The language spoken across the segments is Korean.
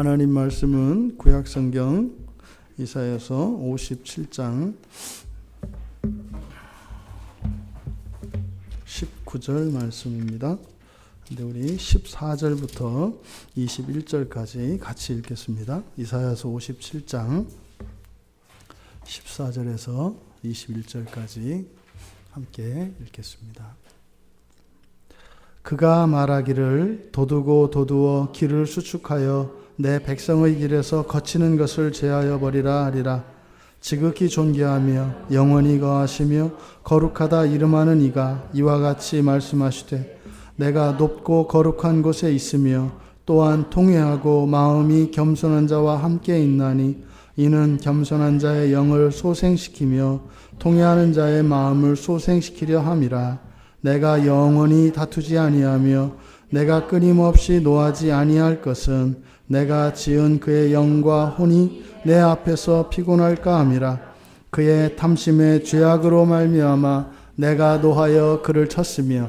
하나님 말씀은 구약성경 이사야서 57장 19절 말씀입니다. 근데 우리 14절부터 21절까지 같이 읽겠습니다. 이사야서 57장 14절에서 21절까지 함께 읽겠습니다. 그가 말하기를 도두고 도두어 길을 수축하여 내 백성의 길에서 거치는 것을 제하여 버리라 하리라. 지극히 존귀하며 영원히 거하시며 거룩하다 이름하는 이가 이와 같이 말씀하시되 내가 높고 거룩한 곳에 있으며 또한 통회하고 마음이 겸손한 자와 함께 있나니 이는 겸손한 자의 영을 소생시키며 통회하는 자의 마음을 소생시키려 함이라. 내가 영원히 다투지 아니하며 내가 끊임없이 노하지 아니할 것은 내가 지은 그의 영과 혼이 내 앞에서 피곤할까 함이라. 그의 탐심의 죄악으로 말미암아 내가 노하여 그를 쳤으며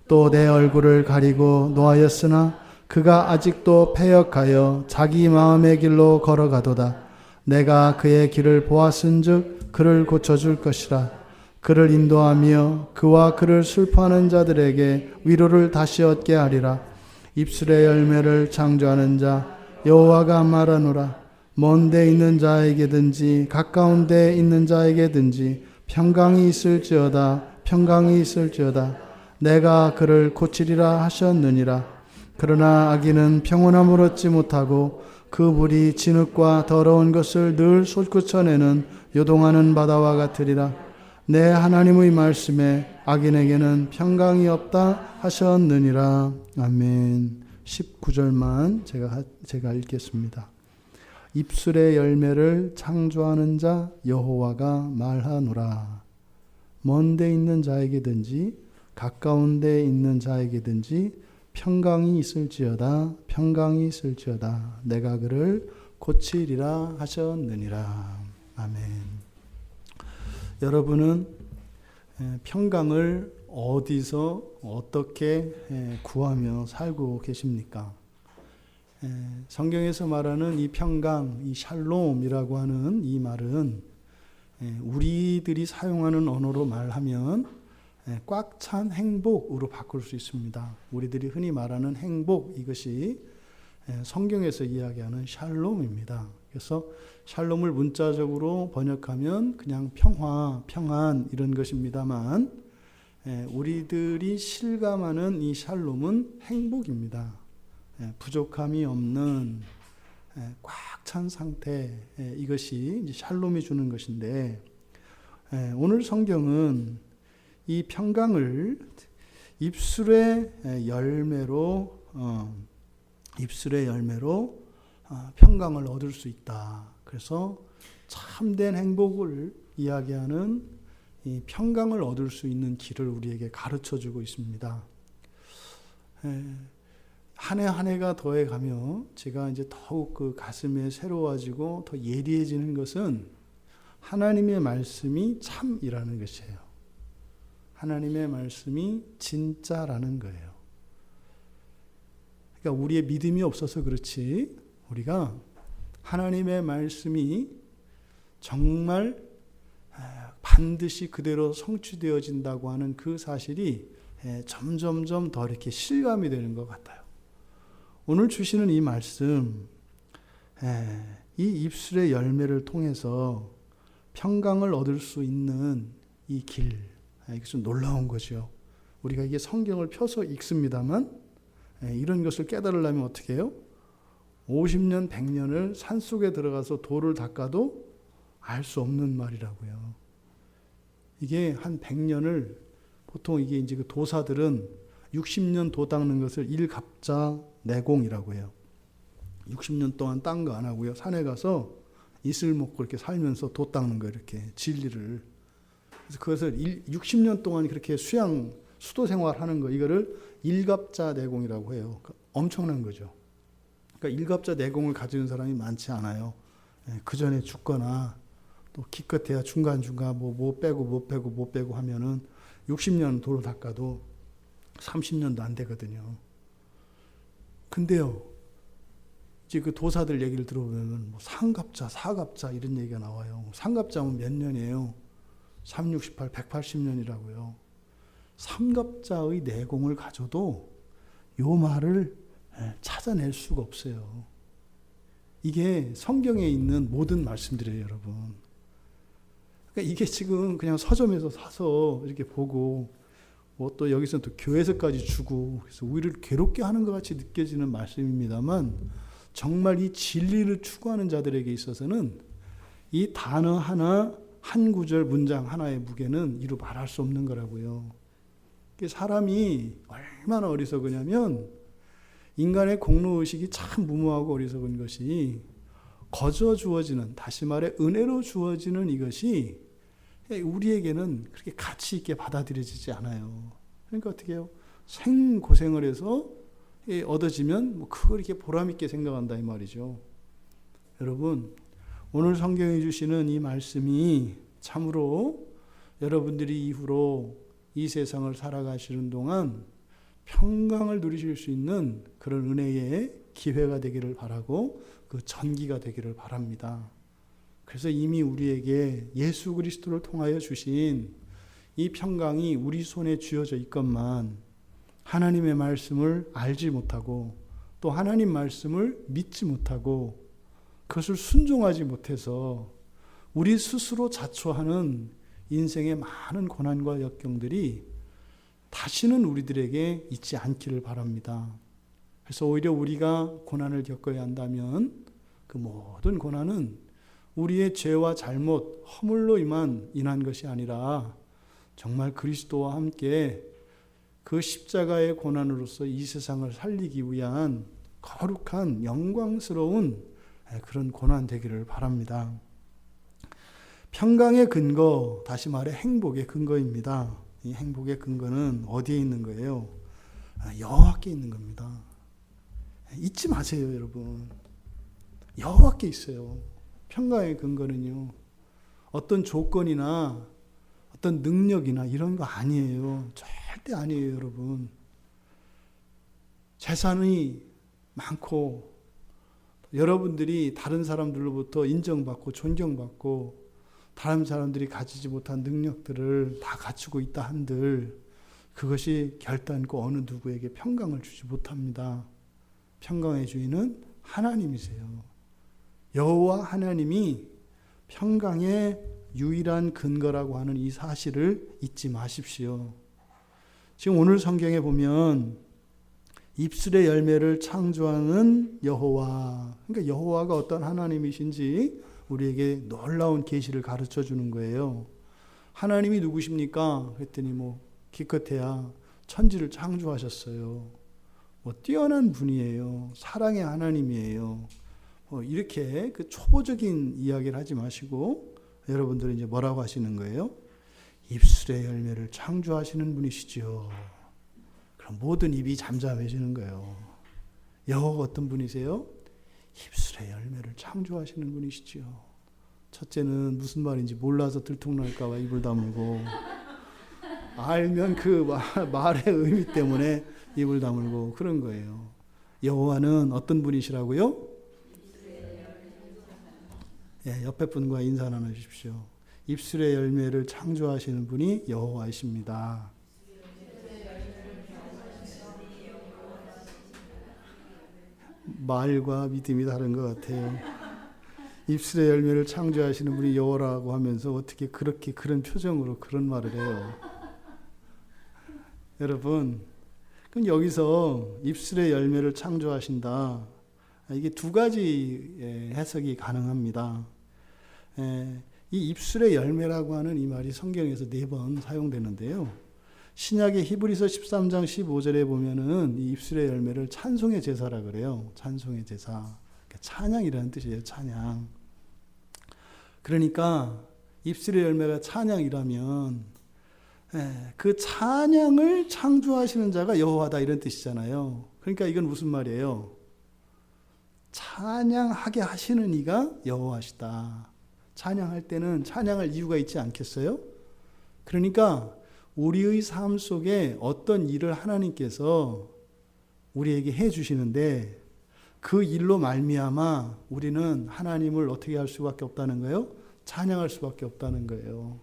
또 내 얼굴을 가리고 노하였으나 그가 아직도 패역하여 자기 마음의 길로 걸어가도다. 내가 그의 길을 보았은즉 그를 고쳐줄 것이라. 그를 인도하며 그와 그를 슬퍼하는 자들에게 위로를 다시 얻게 하리라. 입술의 열매를 창조하는 자 여호와가 말하노라. 먼 데 있는 자에게든지 가까운 데 있는 자에게든지 평강이 있을지어다. 평강이 있을지어다. 내가 그를 고치리라 하셨느니라. 그러나 악인은 평온함을 얻지 못하고 그 물이 진흙과 더러운 것을 늘 솟구쳐내는 요동하는 바다와 같으리라. 내 하나님의 말씀에 악인에게는 평강이 없다 하셨느니라. 아멘. 19절만 제가 읽겠습니다. 입술의 열매를 창조하는 자 여호와가 말하노라. 먼 데 있는 자에게든지 가까운 데 있는 자에게든지 평강이 있을지어다. 평강이 있을지어다. 내가 그를 고치리라 하셨느니라. 아멘. 여러분은 평강을 어디서 어떻게 구하며 살고 계십니까? 성경에서 말하는 이 평강, 이 샬롬이라고 하는 이 말은 우리들이 사용하는 언어로 말하면 꽉 찬 행복으로 바꿀 수 있습니다. 우리들이 흔히 말하는 행복, 이것이 성경에서 이야기하는 샬롬입니다. 그래서 샬롬을 문자적으로 번역하면 그냥 평화, 평안 이런 것입니다만 우리들이 실감하는 이 샬롬은 행복입니다. 부족함이 없는 꽉 찬 상태, 이것이 이제 샬롬이 주는 것인데 오늘 성경은 이 평강을 입술의 열매로 평강을 얻을 수 있다. 그래서 참된 행복을 이야기하는 이 평강을 얻을 수 있는 길을 우리에게 가르쳐주고 있습니다. 한 해 한 해가 더해가며 제가 이제 더욱 그 가슴에 새로워지고 더 예리해지는 것은 하나님의 말씀이 참이라는 것이에요. 하나님의 말씀이 진짜라는 거예요. 그러니까 우리의 믿음이 없어서 그렇지 우리가 하나님의 말씀이 정말 반드시 그대로 성취되어진다고 하는 그 사실이 점점점 더 이렇게 실감이 되는 것 같아요. 오늘 주시는 이 말씀, 이 입술의 열매를 통해서 평강을 얻을 수 있는 이 길, 이게 좀 놀라운 거죠. 우리가 이게 성경을 펴서 읽습니다만 이런 것을 깨달으려면 어떻게 해요? 50년, 100년을 산속에 들어가서 돌을 닦아도 알 수 없는 말이라고요. 이게 한 100년을 보통 이게 이제 그 도사들은 60년 도 닦는 것을 일갑자내공이라고 해요. 60년 동안 딴 거 안 하고요. 산에 가서 이슬 먹고 이렇게 살면서 도 닦는 거 이렇게 진리를. 그래서 그것을 60년 동안 그렇게 수도 생활하는 거 이거를 일갑자내공이라고 해요. 그러니까 엄청난 거죠. 그러니까 일갑자내공을 가지는 사람이 많지 않아요. 그 전에 죽거나 또 기껏해야 중간중간 뭐 빼고 하면은 60년 도를 닦아도 30년도 안 되거든요. 근데요, 이제 그 도사들 얘기를 들어보면 뭐 상갑자, 사갑자 이런 얘기가 나와요. 상갑자면 몇 년이에요? 368, 180년이라고요. 삼갑자의 내공을 가져도 요 말을 찾아낼 수가 없어요. 이게 성경에 있는 모든 말씀들이에요, 여러분. 그러니까 이게 지금 그냥 서점에서 사서 이렇게 보고 뭐 또 여기서 또 교회에서까지 주고 그래서 우리를 괴롭게 하는 것 같이 느껴지는 말씀입니다만 정말 이 진리를 추구하는 자들에게 있어서는 이 단어 하나, 한 구절 문장 하나의 무게는 이루 말할 수 없는 거라고요. 사람이 얼마나 어리석으냐면 인간의 공로의식이 참 무모하고 어리석은 것이 거저 주어지는, 다시 말해 은혜로 주어지는 이것이 우리에게는 그렇게 가치 있게 받아들여지지 않아요. 그러니까 어떻게 해요? 생고생을 해서 얻어지면 뭐 그걸 이렇게 보람있게 생각한다 이 말이죠. 여러분, 오늘 성경에 주시는 이 말씀이 참으로 여러분들이 이후로 이 세상을 살아가시는 동안 평강을 누리실 수 있는 그런 은혜의 기회가 되기를 바라고 그 전기가 되기를 바랍니다. 그래서 이미 우리에게 예수 그리스도를 통하여 주신 이 평강이 우리 손에 쥐어져 있건만 하나님의 말씀을 알지 못하고 또 하나님 말씀을 믿지 못하고 그것을 순종하지 못해서 우리 스스로 자초하는 인생의 많은 고난과 역경들이 다시는 우리들에게 있지 않기를 바랍니다. 그래서 오히려 우리가 고난을 겪어야 한다면 그 모든 고난은 우리의 죄와 잘못, 허물로 인한 것이 아니라 정말 그리스도와 함께 그 십자가의 고난으로서 이 세상을 살리기 위한 거룩한 영광스러운 그런 고난 되기를 바랍니다. 평강의 근거, 다시 말해 행복의 근거입니다. 이 행복의 근거는 어디에 있는 거예요? 여호와께 있는 겁니다. 잊지 마세요, 여러분. 여호와께 있어요. 평강의 근거는요. 어떤 조건이나 어떤 능력이나 이런 거 아니에요. 절대 아니에요, 여러분. 재산이 많고 여러분들이 다른 사람들로부터 인정받고 존경받고 다른 사람들이 가지지 못한 능력들을 다 갖추고 있다 한들 그것이 결단코 어느 누구에게 평강을 주지 못합니다. 평강의 주인은 하나님이세요. 여호와 하나님이 평강의 유일한 근거라고 하는 이 사실을 잊지 마십시오. 지금 오늘 성경에 보면 입술의 열매를 창조하는 여호와, 그러니까 여호와가 어떤 하나님이신지 우리에게 놀라운 계시를 가르쳐 주는 거예요. 하나님이 누구십니까? 그랬더니 기껏해야 천지를 창조하셨어요. 뛰어난 분이에요. 사랑의 하나님이에요. 이렇게 그 초보적인 이야기를 하지 마시고 여러분들은 이제 뭐라고 하시는 거예요? 입술의 열매를 창조하시는 분이시죠. 그럼 모든 입이 잠잠해지는 거예요. 여호와가 어떤 분이세요? 입술의 열매를 창조하시는 분이시죠. 첫째는 무슨 말인지 몰라서 들통날까 봐 입을 다물고 알면 그 말의 의미 때문에 입을 다물고 그런 거예요. 여호와는 어떤 분이시라고요? 옆에 분과 인사 나누십시오. 입술의 열매를 창조하시는 분이 여호와이십니다. 말과 믿음이 다른 것 같아요. 입술의 열매를 창조하시는 분이 여호와라고 하면서 어떻게 그렇게 그런 표정으로 그런 말을 해요. 여러분, 그럼 여기서 입술의 열매를 창조하신다. 이게 두 가지 해석이 가능합니다. 이 입술의 열매라고 하는 이 말이 성경에서 4번 사용되는데요. 신약의 히브리서 13장 15절에 보면은 이 입술의 열매를 찬송의 제사라 그래요. 찬송의 제사. 그러니까 찬양이라는 뜻이에요. 찬양. 그러니까 입술의 열매가 찬양이라면 그 찬양을 창조하시는 자가 여호와다 이런 뜻이잖아요. 그러니까 이건 무슨 말이에요? 찬양하게 하시는 이가 여호와시다. 찬양할 때는 찬양할 이유가 있지 않겠어요? 그러니까 우리의 삶 속에 어떤 일을 하나님께서 우리에게 해 주시는데 그 일로 말미암아 우리는 하나님을 어떻게 할 수밖에 없다는 거예요? 찬양할 수밖에 없다는 거예요.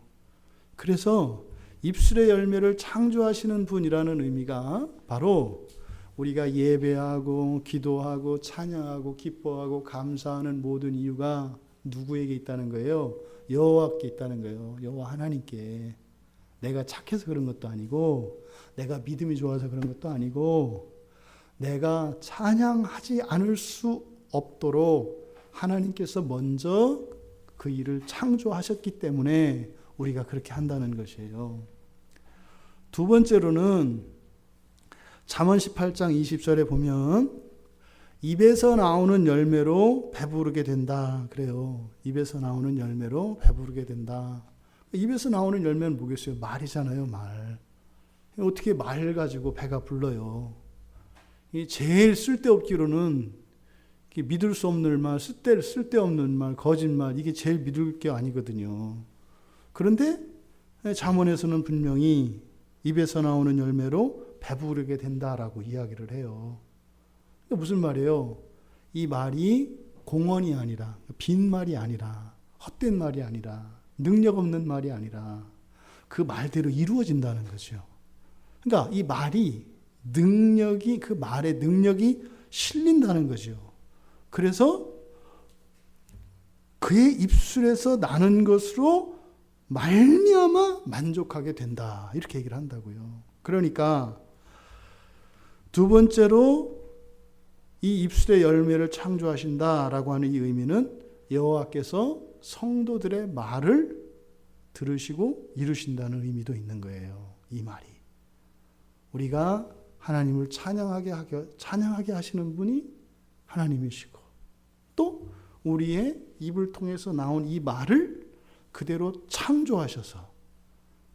그래서 입술의 열매를 창조하시는 분이라는 의미가 바로 우리가 예배하고 기도하고 찬양하고 기뻐하고 감사하는 모든 이유가 누구에게 있다는 거예요? 여호와께 있다는 거예요. 여호와 하나님께. 내가 착해서 그런 것도 아니고, 내가 믿음이 좋아서 그런 것도 아니고, 내가 찬양하지 않을 수 없도록 하나님께서 먼저 그 일을 창조하셨기 때문에 우리가 그렇게 한다는 것이에요. 두 번째로는 잠언 18장 20절에 보면 입에서 나오는 열매로 배부르게 된다 그래요. 입에서 나오는 열매로 배부르게 된다. 입에서 나오는 열매는 뭐겠어요? 말이잖아요, 말. 어떻게 말 가지고 배가 불러요? 제일 쓸데없기로는 믿을 수 없는 말, 쓸데없는 말, 거짓말, 이게 제일 믿을 게 아니거든요. 그런데 잠언에서는 분명히 입에서 나오는 열매로 배부르게 된다라고 이야기를 해요. 무슨 말이에요? 이 말이 공언이 아니라, 빈 말이 아니라, 헛된 말이 아니라, 능력 없는 말이 아니라 그 말대로 이루어진다는 거죠. 그러니까 이 말이 능력이, 그 말의 능력이 실린다는 거죠. 그래서 그의 입술에서 나는 것으로 말미암아 만족하게 된다. 이렇게 얘기를 한다고요. 그러니까 두 번째로 이 입술의 열매를 창조하신다라고 하는 이 의미는 여호와께서 성도들의 말을 들으시고 이루신다는 의미도 있는 거예요. 이 말이. 우리가 하나님을 찬양하게 하시는 분이 하나님이시고, 또 우리의 입을 통해서 나온 이 말을 그대로 창조하셔서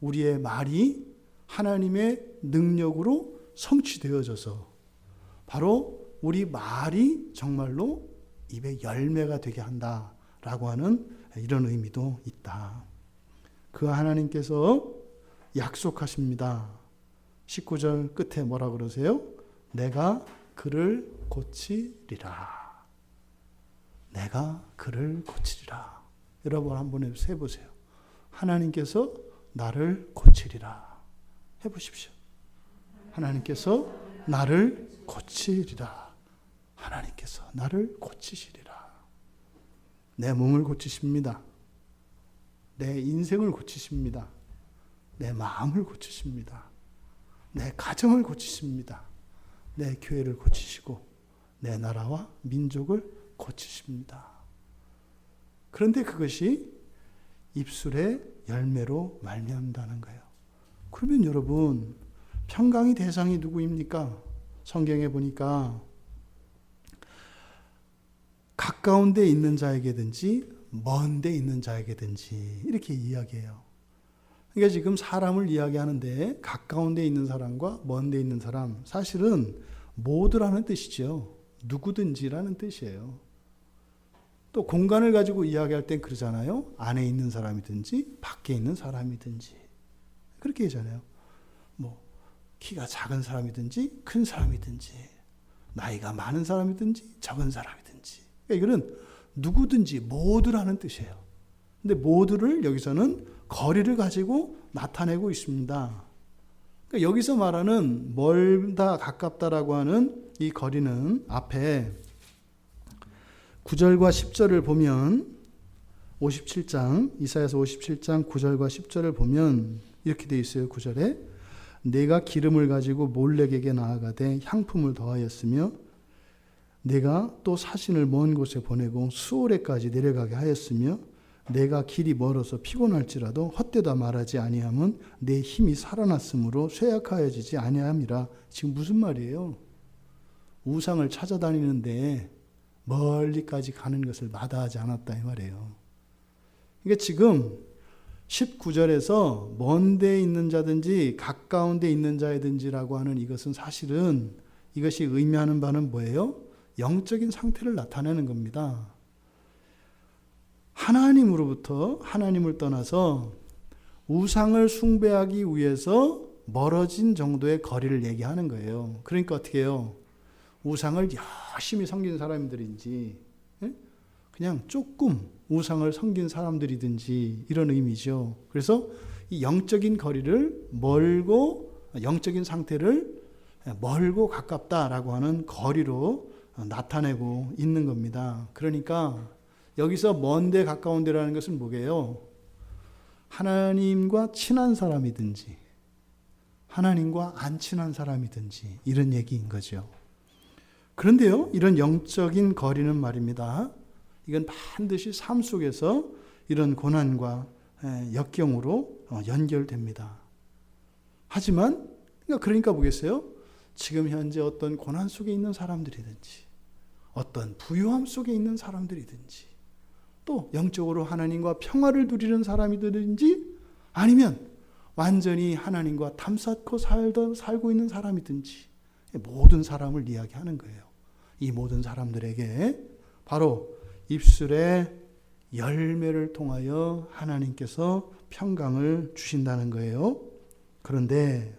우리의 말이 하나님의 능력으로 성취되어져서 바로 우리 말이 정말로 입의 열매가 되게 한다라고 하는 이런 의미도 있다. 그 하나님께서 약속하십니다. 19절 끝에 뭐라 그러세요? 내가 그를 고치리라. 내가 그를 고치리라. 여러분 한번 해보세요. 하나님께서 나를 고치리라. 해보십시오. 하나님께서 나를 고치리라. 하나님께서 나를 고치시리라. 내 몸을 고치십니다. 내 인생을 고치십니다. 내 마음을 고치십니다. 내 가정을 고치십니다. 내 교회를 고치시고 내 나라와 민족을 고치십니다. 그런데 그것이 입술의 열매로 말미암다는 거예요. 그러면 여러분, 평강의 대상이 누구입니까? 성경에 보니까 가까운 데 있는 자에게든지 먼 데 있는 자에게든지 이렇게 이야기해요. 그러니까 지금 사람을 이야기하는데 가까운 데 있는 사람과 먼 데 있는 사람, 사실은 모두라는 뜻이죠. 누구든지라는 뜻이에요. 또 공간을 가지고 이야기할 땐 그러잖아요. 안에 있는 사람이든지 밖에 있는 사람이든지 그렇게 하잖아요. 뭐 키가 작은 사람이든지 큰 사람이든지 나이가 많은 사람이든지 적은 사람이든지, 그러니까 이거는 누구든지 모두라는 뜻이에요. 근데 모두를 여기서는 거리를 가지고 나타내고 있습니다. 그러니까 여기서 말하는 멀다 가깝다라고 하는 이 거리는 앞에 9절과 10절을 보면 57장 이사야서 57장 9절과 10절을 보면 이렇게 되어 있어요. 9절에 내가 기름을 가지고 몰렉에게 나아가되 향품을 더하였으며 내가 또 사신을 먼 곳에 보내고 수오레까지 내려가게 하였으며 내가 길이 멀어서 피곤할지라도 헛되다 말하지 아니함은 내 힘이 살아났으므로 쇠약하여지지 아니함이라. 지금 무슨 말이에요? 우상을 찾아다니는데 멀리까지 가는 것을 마다하지 않았다 이 말이에요. 그러니까 지금 19절에서 먼 데 있는 자든지 가까운 데 있는 자이든지라고 하는 이것은 사실은 이것이 의미하는 바는 뭐예요? 영적인 상태를 나타내는 겁니다. 하나님으로부터 하나님을 떠나서 우상을 숭배하기 위해서 멀어진 정도의 거리를 얘기하는 거예요. 그러니까 어떻게 해요? 우상을 열심히 섬긴 사람들인지, 그냥 조금 우상을 섬긴 사람들이든지 이런 의미죠. 그래서 이 영적인 거리를 멀고, 영적인 상태를 멀고 가깝다라고 하는 거리로 나타내고 있는 겁니다. 그러니까 여기서 먼데 가까운 데라는 것은 뭐게요? 하나님과 친한 사람이든지 하나님과 안 친한 사람이든지 이런 얘기인 거죠. 그런데요, 이런 영적인 거리는 말입니다, 이건 반드시 삶 속에서 이런 고난과 역경으로 연결됩니다. 하지만 그러니까 보겠어요? 지금 현재 어떤 고난 속에 있는 사람들이든지 어떤 부유함 속에 있는 사람들이든지 또 영적으로 하나님과 평화를 누리는 사람이든지 아니면 완전히 하나님과 담쌓고 살고 있는 사람이든지 모든 사람을 이야기하는 거예요. 이 모든 사람들에게 바로 입술의 열매를 통하여 하나님께서 평강을 주신다는 거예요. 그런데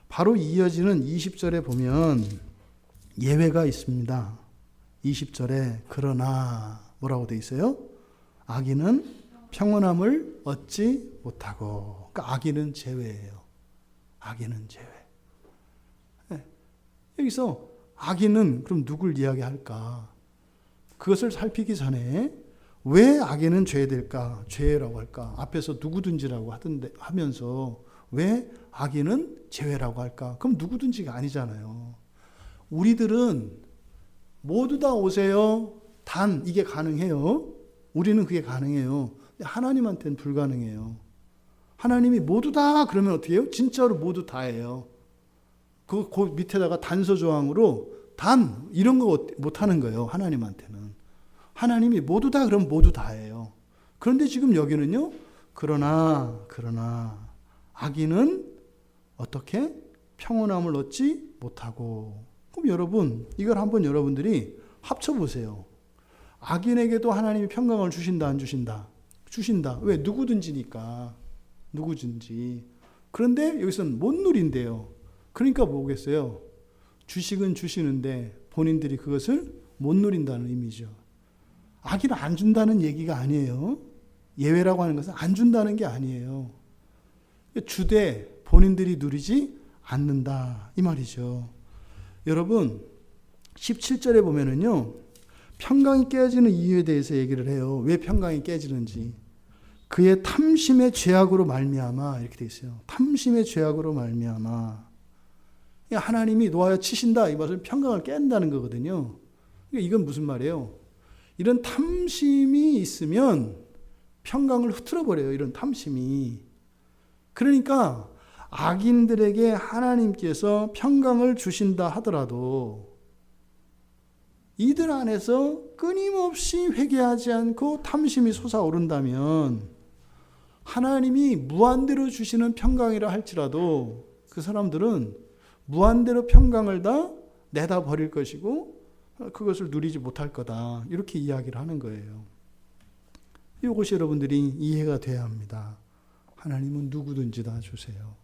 바로 이어지는 20절에 보면 예외가 있습니다. 20절에 그러나 뭐라고 되어 있어요? 악인은 평온함을 얻지 못하고. 그러니까 악인은 제외예요. 악인은 제외. 여기서 악인은 그럼 누굴 이야기할까? 그것을 살피기 전에 왜 악인은 죄될까? 죄라고 할까? 앞에서 누구든지라고 하면서 왜 악인은 제외라고 할까? 그럼 누구든지가 아니잖아요. 우리들은 모두 다 오세요. 단 이게 가능해요. 우리는 그게 가능해요. 하나님한테는 불가능해요. 하나님이 모두 다 그러면 어떻게 해요? 진짜로 모두 다예요. 그 밑에다가 단서 조항으로 단 이런 거 못하는 거예요. 하나님한테는. 하나님이 모두 다 그럼 모두 다예요. 그런데 지금 여기는요. 그러나 악인은 어떻게? 평온함을 얻지 못하고. 그럼 여러분 이걸 한번 여러분들이 합쳐보세요. 악인에게도 하나님이 평강을 주신다 안 주신다? 주신다. 왜? 누구든지니까. 누구든지. 그런데 여기서는 못 누린대요. 그러니까 뭐겠어요? 주식은 주시는데 본인들이 그것을 못 누린다는 의미죠. 악인은 안 준다는 얘기가 아니에요. 예외라고 하는 것은 안 준다는 게 아니에요. 주되 본인들이 누리지 않는다 이 말이죠. 여러분 17절에 보면은요, 평강이 깨지는 이유에 대해서 얘기를 해요. 왜 평강이 깨지는지. 그의 탐심의 죄악으로 말미암아 이렇게 돼 있어요. 탐심의 죄악으로 말미암아. 하나님이 놓아여 치신다 이 말은 평강을 깬다는 거거든요. 이건 무슨 말이에요? 이런 탐심이 있으면 평강을 흐트러 버려요. 이런 탐심이. 그러니까 악인들에게 하나님께서 평강을 주신다 하더라도 이들 안에서 끊임없이 회개하지 않고 탐심이 솟아오른다면 하나님이 무한대로 주시는 평강이라 할지라도 그 사람들은 무한대로 평강을 다 내다 버릴 것이고 그것을 누리지 못할 거다. 이렇게 이야기를 하는 거예요. 이것이 여러분들이 이해가 돼야 합니다. 하나님은 누구든지 다 주세요.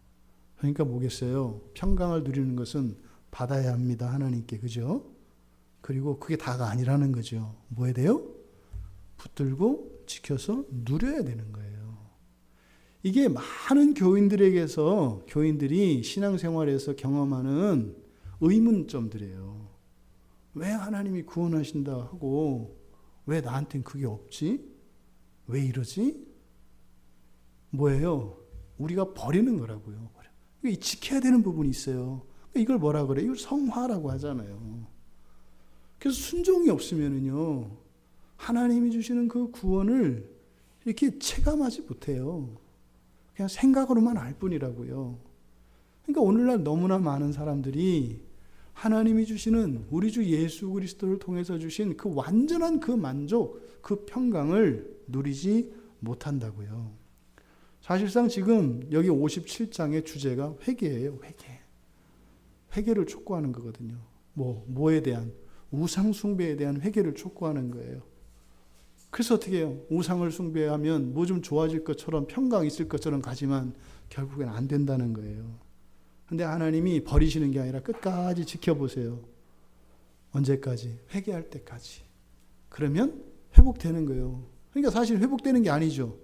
그러니까 뭐겠어요? 평강을 누리는 것은 받아야 합니다. 하나님께. 그죠? 그리고 그게 다가 아니라는 거죠. 뭐 해야 돼요? 붙들고 지켜서 누려야 되는 거예요. 이게 많은 교인들이 신앙생활에서 경험하는 의문점들이에요. 왜 하나님이 구원하신다 하고 왜 나한테는 그게 없지? 왜 이러지? 뭐예요? 우리가 버리는 거라고요. 이게 지켜야 되는 부분이 있어요. 이걸 뭐라 그래요? 이걸 성화라고 하잖아요. 그래서 순종이 없으면은요, 하나님이 주시는 그 구원을 이렇게 체감하지 못해요. 그냥 생각으로만 알 뿐이라고요. 그러니까 오늘날 너무나 많은 사람들이 하나님이 주시는 우리 주 예수 그리스도를 통해서 주신 그 완전한 그 만족, 그 평강을 누리지 못한다고요. 사실상 지금 여기 57장의 주제가 회개예요. 회개를 촉구하는 거거든요. 뭐에 대한? 우상 숭배에 대한 회개를 촉구하는 거예요. 그래서 어떻게 해요? 우상을 숭배하면 뭐 좀 좋아질 것처럼 평강 있을 것처럼 가지만 결국엔 안 된다는 거예요. 근데 하나님이 버리시는 게 아니라 끝까지 지켜보세요. 언제까지? 회개할 때까지. 그러면 회복되는 거예요. 그러니까 사실 회복되는 게 아니죠.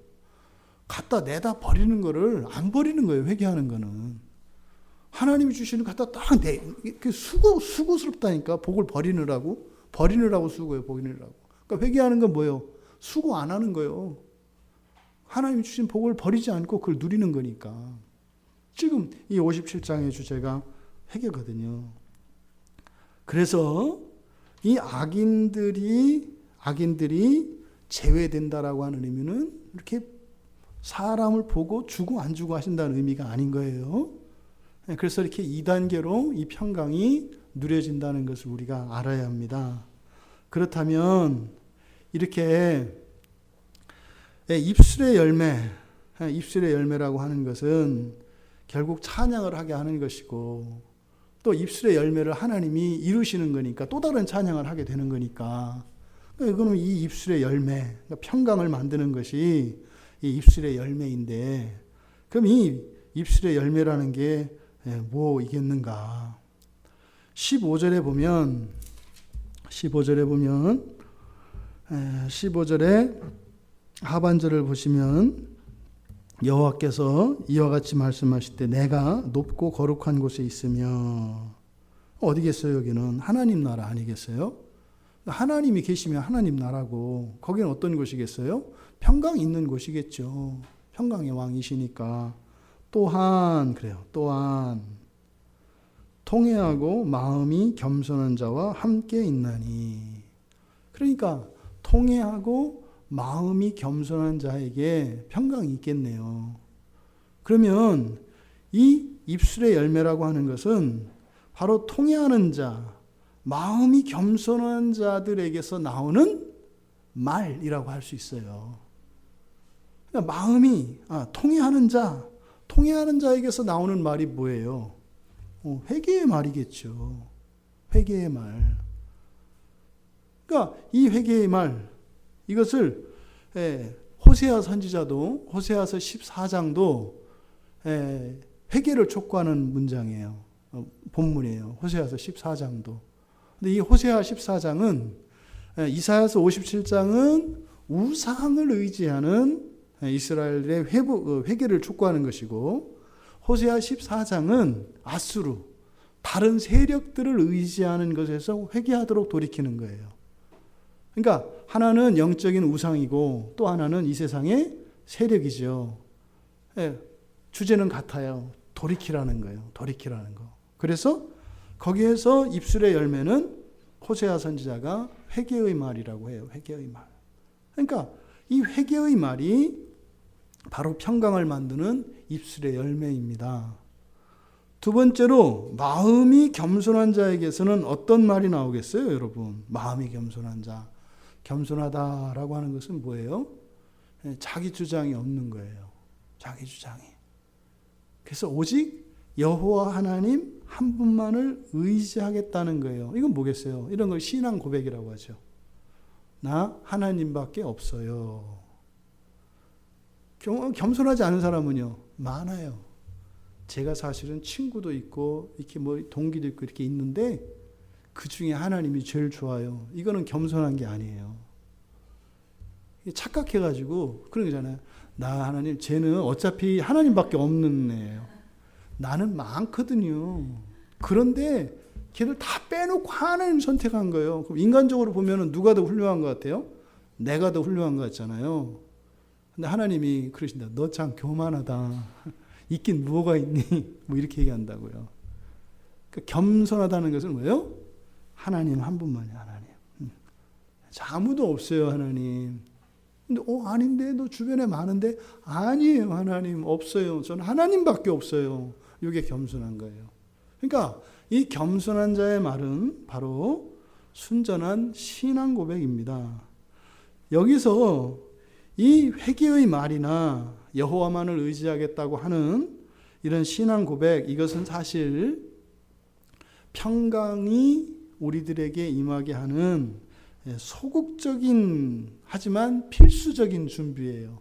갖다 내다 버리는 거를 안 버리는 거예요. 회개하는 거는. 하나님이 주시는 갖다 딱 수고스럽다니까. 복을 버리느라고 수고해요. 버리느라고. 그러니까 회개하는 건 뭐예요? 수고 안 하는 거예요. 하나님이 주신 복을 버리지 않고 그걸 누리는 거니까. 지금 이 57장의 주제가 회개거든요. 그래서 이 악인들이 제외된다라고 하는 의미는 이렇게 사람을 보고 주고 안 주고 하신다는 의미가 아닌 거예요. 그래서 이렇게 2단계로 이 평강이 누려진다는 것을 우리가 알아야 합니다. 그렇다면 이렇게 입술의 열매라고 하는 것은 결국 찬양을 하게 하는 것이고, 또 입술의 열매를 하나님이 이루시는 거니까 또 다른 찬양을 하게 되는 거니까, 이거는 이 입술의 열매, 평강을 만드는 것이 이 입술의 열매인데, 그럼 이 입술의 열매라는 게 뭐이겠는가? 15절에 보면 15절에 하반절을 보시면 여호와께서 이와 같이 말씀하실 때 내가 높고 거룩한 곳에 있으며, 어디겠어요? 여기는 하나님 나라 아니겠어요? 하나님이 계시면 하나님 나라고, 거기는 어떤 곳이겠어요? 평강이 있는 곳이겠죠. 평강의 왕이시니까. 또한 통회하고 마음이 겸손한 자와 함께 있나니. 그러니까 통회하고 마음이 겸손한 자에게 평강이 있겠네요. 그러면 이 입술의 열매라고 하는 것은 바로 통회하는 자, 마음이 겸손한 자들에게서 나오는 말이라고 할 수 있어요. 그러니까 마음이 통회하는 자에게서 나오는 말이 뭐예요? 회개의 말이겠죠. 회개의 말. 그러니까 이 회개의 말, 이것을 호세아 선지자도, 호세아서 14장도 회개를 촉구하는 문장이에요. 본문이에요. 호세아서 14장도. 근데 이 호세아 14장은, 이사야서 57장은 우상을 의지하는 이스라엘의 회개를 촉구하는 것이고, 호세아 14장은 아수르, 다른 세력들을 의지하는 것에서 회개하도록 돌이키는 거예요. 그러니까 하나는 영적인 우상이고 또 하나는 이 세상의 세력이죠. 주제는 같아요. 돌이키라는 거예요. 돌이키라는 거. 그래서 거기에서 입술의 열매는 호세아 선지자가 회개의 말이라고 해요. 회개의 말. 그러니까 이 회개의 말이 바로 평강을 만드는 입술의 열매입니다. 두 번째로 마음이 겸손한 자에게서는 어떤 말이 나오겠어요, 여러분? 마음이 겸손한 자. 겸손하다라고 하는 것은 뭐예요? 자기 주장이 없는 거예요. 자기 주장이. 그래서 오직 여호와 하나님 한 분만을 의지하겠다는 거예요. 이건 뭐겠어요? 이런 걸 신앙 고백이라고 하죠. 나 하나님밖에 없어요. 겸손하지 않은 사람은요, 많아요. 제가 사실은 친구도 있고 이렇게 동기도 있고 이렇게 있는데 그 중에 하나님이 제일 좋아요. 이거는 겸손한 게 아니에요. 착각해가지고 그런 거잖아요. 나 하나님, 쟤는 어차피 하나님밖에 없는 애예요. 나는 많거든요. 그런데 걔들 다 빼놓고 하나님 선택한 거예요. 그럼 인간적으로 보면 누가 더 훌륭한 것 같아요? 내가 더 훌륭한 것 같잖아요. 근데 하나님이 그러신다. 너 참 교만하다. 있긴 뭐가 있니? 뭐 이렇게 얘기한다고요. 그러니까 겸손하다는 것은 뭐예요? 하나님 한 분만이에요. 하나님. 아무도 없어요. 하나님. 근데 아닌데 너 주변에 많은데 아니에요. 하나님 없어요. 저는 하나님밖에 없어요. 이게 겸손한 거예요. 그러니까 이 겸손한 자의 말은 바로 순전한 신앙 고백입니다. 여기서 이 회개의 말이나 여호와만을 의지하겠다고 하는 이런 신앙 고백, 이것은 사실 평강이 우리들에게 임하게 하는 소극적인 하지만 필수적인 준비예요.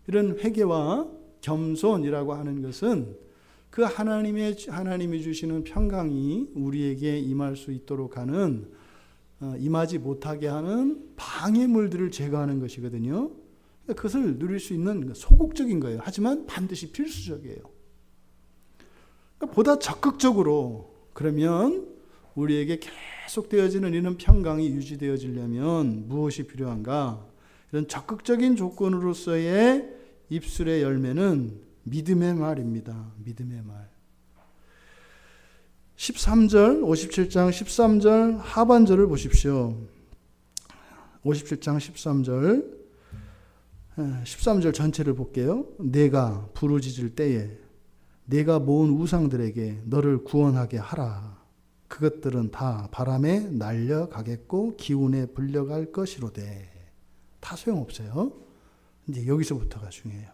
이런 회개와 겸손이라고 하는 것은 그 하나님이 주시는 평강이 우리에게 임할 수 있도록 하는 임하지 못하게 하는 방해물들을 제거하는 것이거든요. 그것을 누릴 수 있는 소극적인 거예요. 하지만 반드시 필수적이에요. 보다 적극적으로 그러면 우리에게 계속되어지는 이런 평강이 유지되어지려면 무엇이 필요한가? 이런 적극적인 조건으로서의 입술의 열매는 믿음의 말입니다. 믿음의 말. 13절, 57장 13절 하반절을 보십시오. 57장 13절 전체를 볼게요. 내가 부르짖을 때에 내가 모은 우상들에게 너를 구원하게 하라. 그것들은 다 바람에 날려가겠고 기운에 불려갈 것이로되. 다 소용없어요. 이제 여기서부터가 중요해요.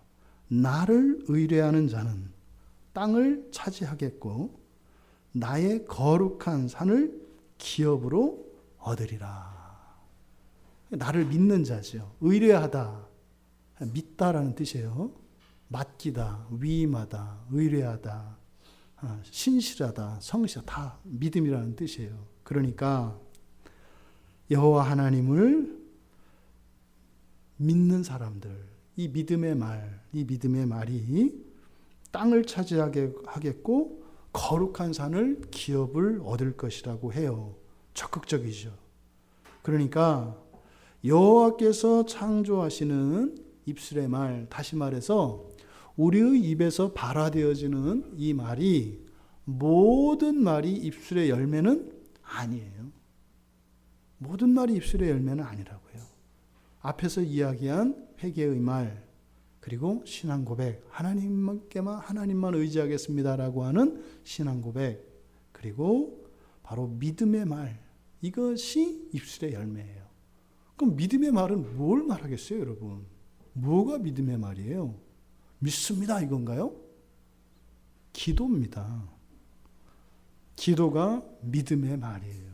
나를 의뢰하는 자는 땅을 차지하겠고 나의 거룩한 산을 기업으로 얻으리라. 나를 믿는 자죠. 의뢰하다, 믿다라는 뜻이에요. 맡기다, 위임하다, 의뢰하다, 신실하다, 성실하다, 다 믿음이라는 뜻이에요. 그러니까 여호와 하나님을 믿는 사람들, 이 믿음의 말이 땅을 차지하게 하겠고 거룩한 산을 기업을 얻을 것이라고 해요. 적극적이죠. 그러니까 여호와께서 창조하시는 입술의 말, 다시 말해서 우리의 입에서 발화되어지는 이 말이 모든 말이 입술의 열매는 아니에요. 모든 말이 입술의 열매는 아니라고요. 앞에서 이야기한 회개의 말, 그리고 신앙 고백, 하나님만 의지하겠습니다라고 하는 신앙 고백, 그리고 바로 믿음의 말, 이것이 입술의 열매예요. 그럼 믿음의 말은 뭘 말하겠어요, 여러분? 뭐가 믿음의 말이에요? 믿습니다 이건가요? 기도입니다. 기도가 믿음의 말이에요.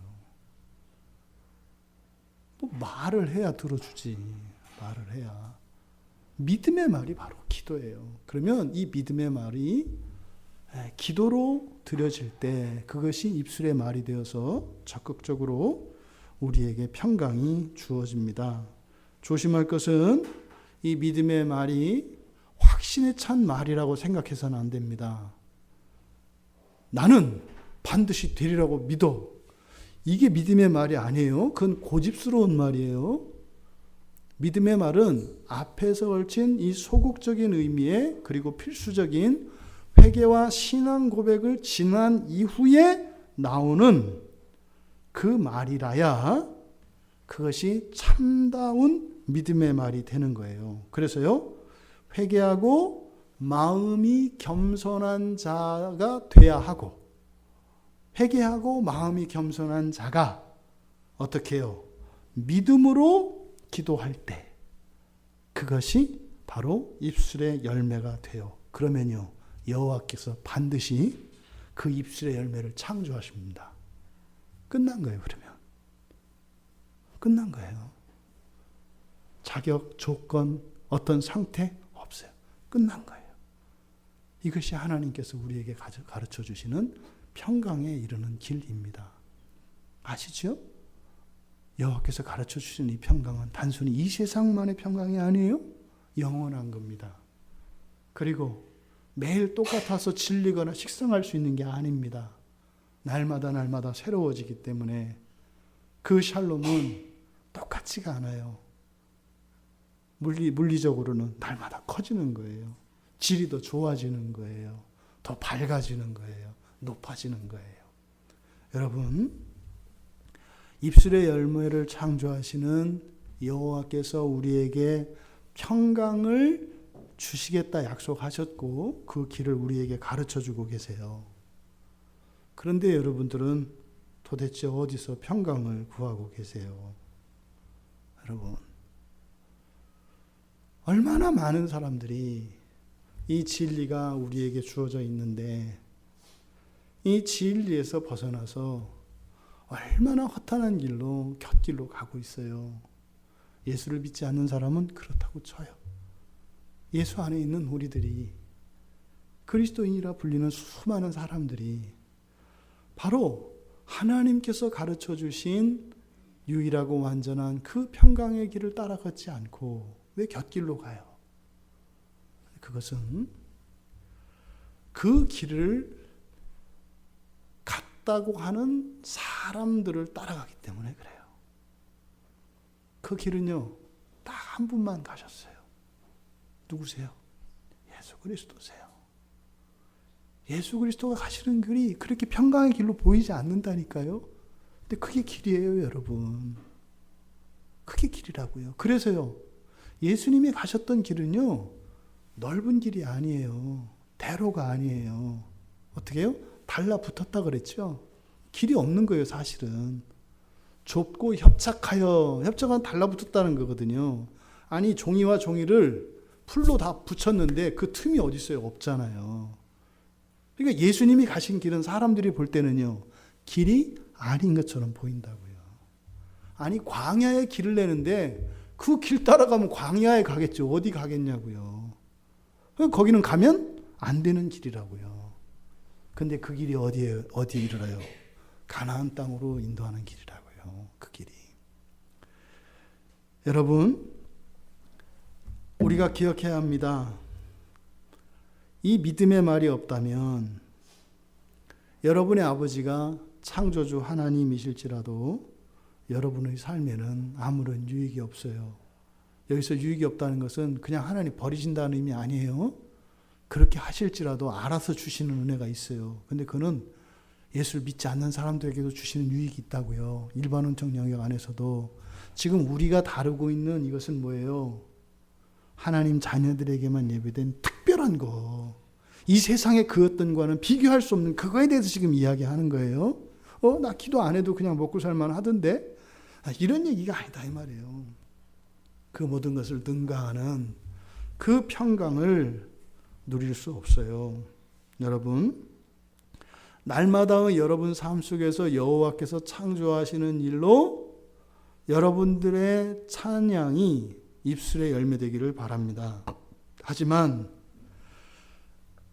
뭐 말을 해야 들어주지. 말을 해야. 믿음의 말이 바로 기도예요. 그러면 이 믿음의 말이 기도로 드려질 때 그것이 입술의 말이 되어서 적극적으로 우리에게 평강이 주어집니다. 조심할 것은 이 믿음의 말이 확신에 찬 말이라고 생각해서는 안 됩니다. 나는 반드시 되리라고 믿어. 이게 믿음의 말이 아니에요. 그건 고집스러운 말이에요. 믿음의 말은 앞에서 걸친 이 소극적인 의미에 그리고 필수적인 회개와 신앙 고백을 지난 이후에 나오는 그 말이라야 그것이 참다운 믿음의 말이 되는 거예요. 그래서요, 회개하고 마음이 겸손한 자가 돼야 하고, 회개하고 마음이 겸손한 자가 어떻게 해요? 믿음으로 기도할 때 그것이 바로 입술의 열매가 돼요. 그러면요, 여호와께서 반드시 그 입술의 열매를 창조하십니다. 끝난 거예요. 그러면 끝난 거예요. 자격, 조건, 어떤 상태 없어요. 끝난 거예요. 이것이 하나님께서 우리에게 가르쳐 주시는 평강에 이르는 길입니다. 아시죠? 여호와께서 가르쳐 주시는 이 평강은 단순히 이 세상만의 평강이 아니에요. 영원한 겁니다. 그리고 매일 똑같아서 질리거나 식상할 수 있는 게 아닙니다. 날마다 새로워지기 때문에 그 샬롬은 똑같지가 않아요. 물리적으로는 날마다 커지는 거예요. 질이 더 좋아지는 거예요. 더 밝아지는 거예요. 높아지는 거예요. 여러분, 입술의 열매를 창조하시는 여호와께서 우리에게 평강을 주시겠다 약속하셨고 그 길을 우리에게 가르쳐주고 계세요. 그런데 여러분들은 도대체 어디서 평강을 구하고 계세요? 여러분, 얼마나 많은 사람들이 이 진리가 우리에게 주어져 있는데 이 진리에서 벗어나서 얼마나 허탄한 길로 곁길로 가고 있어요. 예수를 믿지 않는 사람은 그렇다고 쳐요. 예수 안에 있는 우리들이, 그리스도인이라 불리는 수많은 사람들이 바로 하나님께서 가르쳐 주신 유일하고 완전한 그 평강의 길을 따라 걷지 않고 왜 곁길로 가요? 그것은 그 길을 갔다고 하는 사람들을 따라가기 때문에 그래요. 그 길은요, 딱 한 분만 가셨어요. 누구세요? 예수 그리스도세요. 예수 그리스도가 가시는 길이 그렇게 평강의 길로 보이지 않는다니까요. 근데 그게 길이에요, 여러분. 그게 길이라고요. 그래서요, 예수님이 가셨던 길은요, 넓은 길이 아니에요. 대로가 아니에요. 어떻게 해요? 달라붙었다 그랬죠? 길이 없는 거예요, 사실은. 좁고 협착은 달라붙었다는 거거든요. 아니, 종이와 종이를 풀로 다 붙였는데 그 틈이 어디 있어요? 없잖아요. 그러니까 예수님이 가신 길은 사람들이 볼 때는요, 길이 아닌 것처럼 보인다고요. 아니, 광야에 길을 내는데 그 길 따라가면 광야에 가겠죠. 어디 가겠냐고요. 거기는 가면 안 되는 길이라고요. 근데 그 길이 어디에 이르러요? 가나안 땅으로 인도하는 길이라고요. 그 길이. 여러분, 우리가 기억해야 합니다. 이 믿음의 말이 없다면 여러분의 아버지가 창조주 하나님이실지라도 여러분의 삶에는 아무런 유익이 없어요. 여기서 유익이 없다는 것은 그냥 하나님 버리신다는 의미 아니에요. 그렇게 하실지라도 알아서 주시는 은혜가 있어요. 근데 그는 예수를 믿지 않는 사람들에게도 주시는 유익이 있다고요. 일반론적 영역 안에서도. 지금 우리가 다루고 있는 이것은 뭐예요? 하나님 자녀들에게만 예배된 특별한 거. 이 세상의 그 어떤 거는 비교할 수 없는 그거에 대해서 지금 이야기하는 거예요. 나 기도 안 해도 그냥 먹고 살만 하던데? 이런 얘기가 아니다 이 말이에요. 그 모든 것을 능가하는 그 평강을 누릴 수 없어요. 여러분, 날마다의 여러분 삶 속에서 여호와께서 창조하시는 일로 여러분들의 찬양이 입술에 열매되기를 바랍니다. 하지만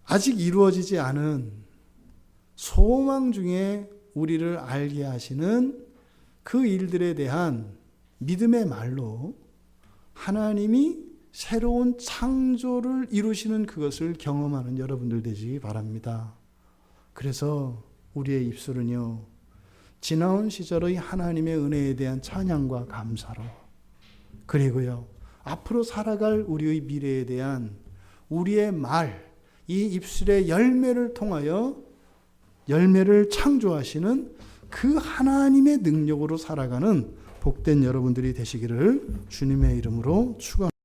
아직 이루어지지 않은 소망 중에 우리를 알게 하시는 그 일들에 대한 믿음의 말로 하나님이 새로운 창조를 이루시는 그것을 경험하는 여러분들 되시기 바랍니다. 그래서 우리의 입술은요, 지나온 시절의 하나님의 은혜에 대한 찬양과 감사로, 그리고요, 앞으로 살아갈 우리의 미래에 대한 우리의 말, 이 입술의 열매를 통하여 열매를 창조하시는 그 하나님의 능력으로 살아가는 복된 여러분들이 되시기를 주님의 이름으로 축원합니다.